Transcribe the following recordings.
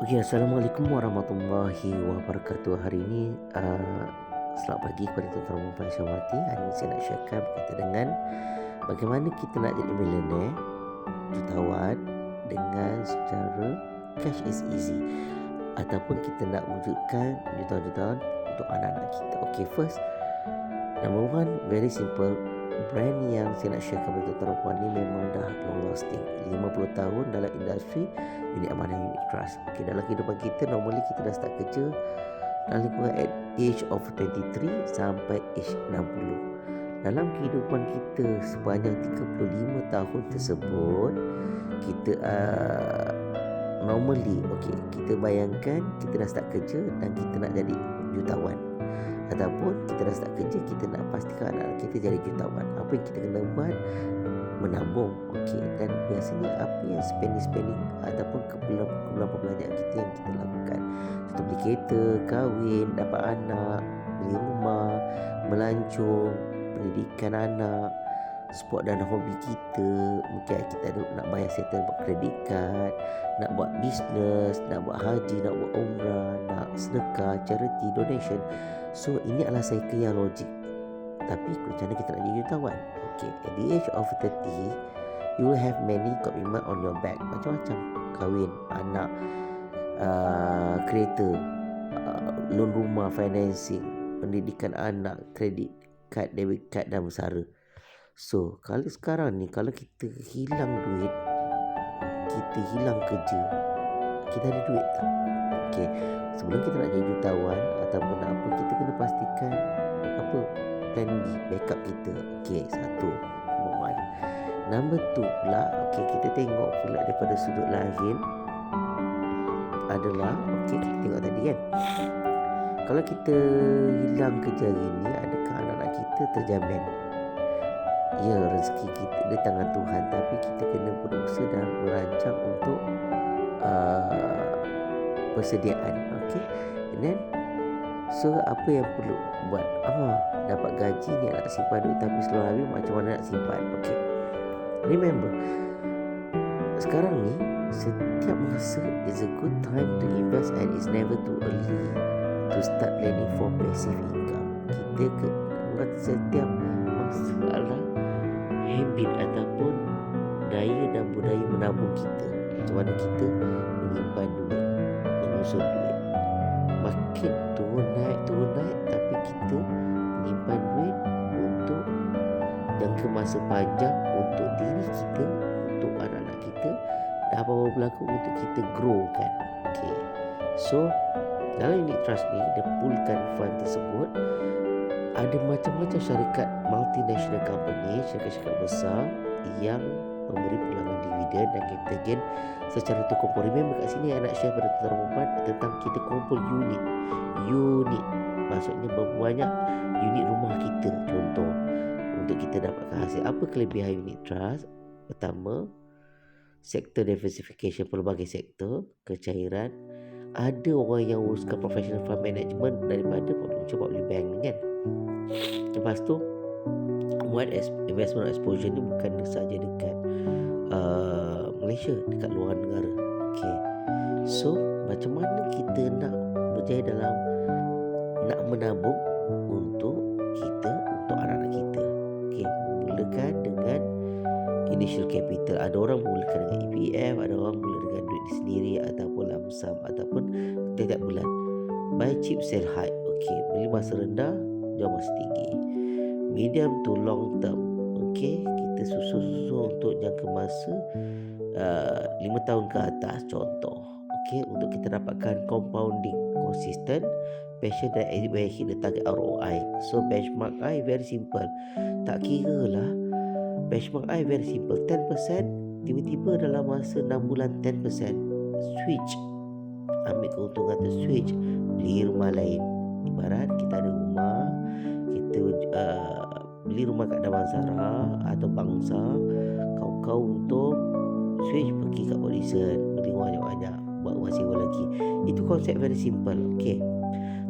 Okey, Assalamualaikum warahmatullahi wabarakatuh. Hari ini selamat pagi kepada tuan-tuan dan puan yang saya hormati. Hari ini saya nak sharekan berkaitan dengan bagaimana kita nak jadi millionaire, jutawan dengan secara cash is easy, ataupun kita nak wujudkan jutawan-jutawan untuk anak-anak kita. Okey, first, number one, very simple. Brand yang saya nak sharekan kepada tuan-tuan dan puan ni memang dah long lasting, 50 tahun dalam industri unit amanah, unit trust. Okay, dalam kehidupan kita, normally kita dah start kerja dalam lingkungan at age of 23 sampai age 60. Dalam kehidupan kita sepanjang 35 tahun tersebut, kita normally, okay, kita bayangkan kita dah start kerja dan kita nak jadi jutawan, ataupun kita dah start kerja, kita nak pastikan anak kita jadi jutawan. Apa yang kita kena buat? Menabung. Okey, dan biasanya apa yang spending ataupun keperluan perbelanjaan kita yang kita lakukan, contoh beli kereta, kahwin, dapat anak, beli rumah, melancong, pendidikan anak, sport dan hobi kita. Mungkin kita ada nak bayar settle buat credit card, nak buat bisnes, nak buat haji, nak buat umrah, nak sedekah, charity, donation. So ini adalah cycle yang logik. Tapi macam mana kita nak jadi jutawan? Okay, at the age of 30, you will have many commitment on your back. Macam-macam. Kahwin, anak, kereta, loan rumah, financing, pendidikan anak, kredit kad, debit card dan bersara. So, kalau sekarang ni, kalau kita hilang duit, kita hilang kerja, kita ada duit tak? Okay, sebelum kita nak jadi jutawan ataupun apa, kita kena pastikan apa plan B, backup kita. Okay, satu, number one. Number two pula, okay, kita tengok pula daripada sudut lain adalah, okay, kita tengok tadi kan, kalau kita hilang kerja hari ni, adakah anak-anak kita terjamin? Ya, rezeki kita di tangan Tuhan, tapi kita kena berusaha dan merancang untuk persediaan. Okay, and then so apa yang perlu buat? Dapat gaji ni nak simpan duit, tapi seluruh habis macam mana nak simpan? Okay, remember, sekarang ni setiap masa is a good time to invest, and it's never too early to start planning for passive income. Kita buat setiap masa adalah habit ataupun daya dan budaya menabung kita. Macam mana kita menyimpan duit, menyusun duit. Market turun naik, tapi kita menyimpan duit untuk jangka masa panjang, untuk diri kita, untuk anak-anak kita, dan apa-apa berlaku untuk kita grow kan. Okay, so dalam unit trust ni, dia poolkan fund tersebut, ada macam-macam syarikat multinational company, syarikat-syarikat besar yang memberi pulangan dividen dan capital gain secara terkumpul. Remember, kat sini saya nak share pada tuan-tuan tentang kita kumpul unit. Maksudnya berapa banyak unit rumah kita, contoh, untuk kita dapatkan hasil. Apa kelebihan unit trust? Pertama, sektor diversification, pelbagai sektor, kecairan. Ada orang yang uruskan professional fund management daripada public bank kan. Lepas tu, wide investment exposure ni bukan saja dekat Malaysia, dekat luar negara. Okay, so macam mana kita nak berjaya dalam nak menabung untuk kita, untuk anak-anak kita? Okay, mulakan dengan initial capital. Ada orang mulakan dengan EPF, ada orang mula dengan duit sendiri, ataupun lump sum, ataupun setiap bulan. Buy cheap, sell high. Okay, beli masa rendah, jual masa tinggi. Medium to long term. Okay, kita susun untuk jangka masa 5 tahun ke atas, contoh. Okay, untuk kita dapatkan compounding konsisten, passion dan where hit the target ROI. So benchmark I very simple. Tak kira lah, benchmark I very simple. 10%, tiba-tiba dalam masa 6 bulan 10%, switch, ambil keuntungan tu, switch, beli rumah lain. Ibarat kita ada rumah, kita beli rumah kat Damansara atau Bangsa, kau untuk switch pergi kat Morrison, beli rumah banyak-banyak, buat rumah sewa lagi. Itu konsep very simple. Okay,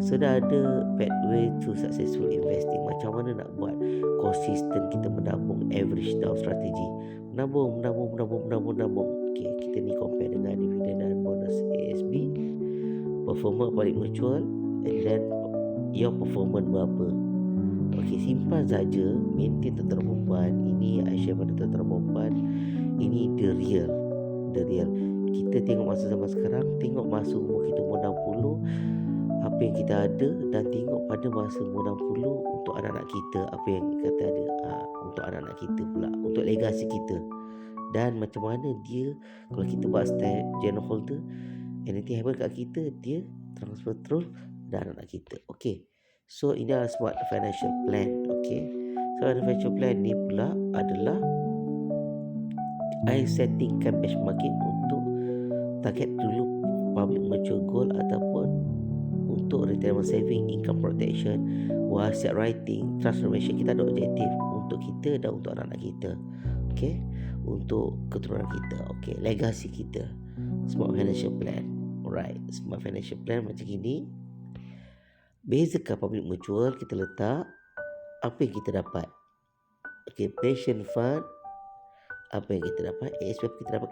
so dah ada pathway to successful investing. Macam mana nak buat konsisten kita menabung, average down strategi, menabung. Okay, kita ni compare dengan dividen dan bonus ASB. performance public mutual, and then your performance berapa. Okey, simpan saja. Maintain tentera perempuan. Ini I share pada tentera perempuan. Ini the real. Kita tengok masa zaman sekarang, tengok masa umur kita umur 60, apa yang kita ada, dan tengok pada masa umur 60 untuk anak-anak kita, apa yang kita ada, untuk anak-anak kita pula, untuk legasi kita. Dan macam mana dia, kalau kita buat step general holder, anything happen kat kita, dia transfer terus dan anak kita. Okay, so ini adalah smart financial plan. Okay, so financial plan ni pula adalah I settingkan benchmarking untuk target dulu public mature goal ataupun untuk retirement saving, income protection, wasiat writing, transformation. Kita ada objektif untuk kita dan untuk anak-anak kita. Okay, untuk keturunan kita. Okay, legasi kita. Smart financial plan. Alright, smart financial plan macam gini. Bezakan public mutual, kita letak apa yang kita dapat. Okay, pension fund, apa yang kita dapat. ASPF kita dapat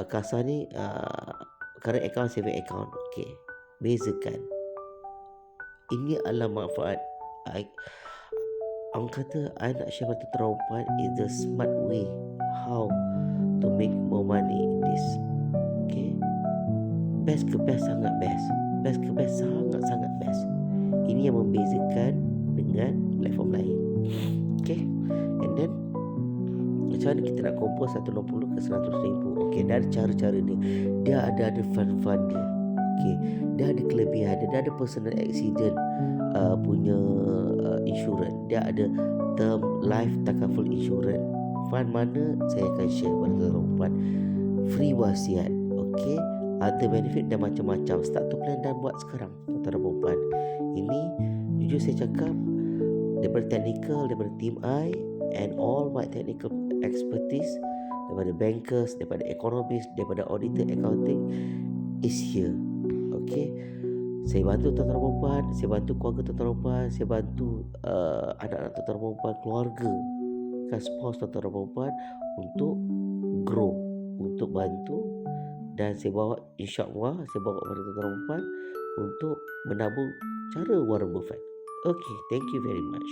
kasa ni current account, saving account. Okay, bezakan. Ini adalah manfaat. Orang kata I nak share pada perempuan is the smart way how to make more money in this. Okay, best ke best, sangat best. Best ke best, sangat-sangat best. Ini yang membezakan dengan platform lain. Okay, and then macam mana kita nak compose 160 ke 100 ribu. Okay, dari cara-cara dia ada fund dia. Okay, dia ada kelebihan dia ada personal accident punya insurance, dia ada term life takaful insurance. Fund mana saya akan share pada perempuan. Free wasiat. Okay, ada benefit dan macam-macam. Start to plan dan buat sekarang tentara perempuan. Ini jujur saya cakap, daripada technical, daripada team I and all my technical expertise, daripada bankers, daripada economist, daripada auditor accounting is here. Okay, saya bantu tentara perempuan, saya bantu keluarga tentara perempuan, saya bantu anak-anak tentara perempuan, keluarga kan, spouse tentara perempuan untuk grow, untuk bantu. Dan saya bawa, insyaAllah saya bawa kepada tentara perempuan untuk menabung cara Warren Buffett. Okay, thank you very much.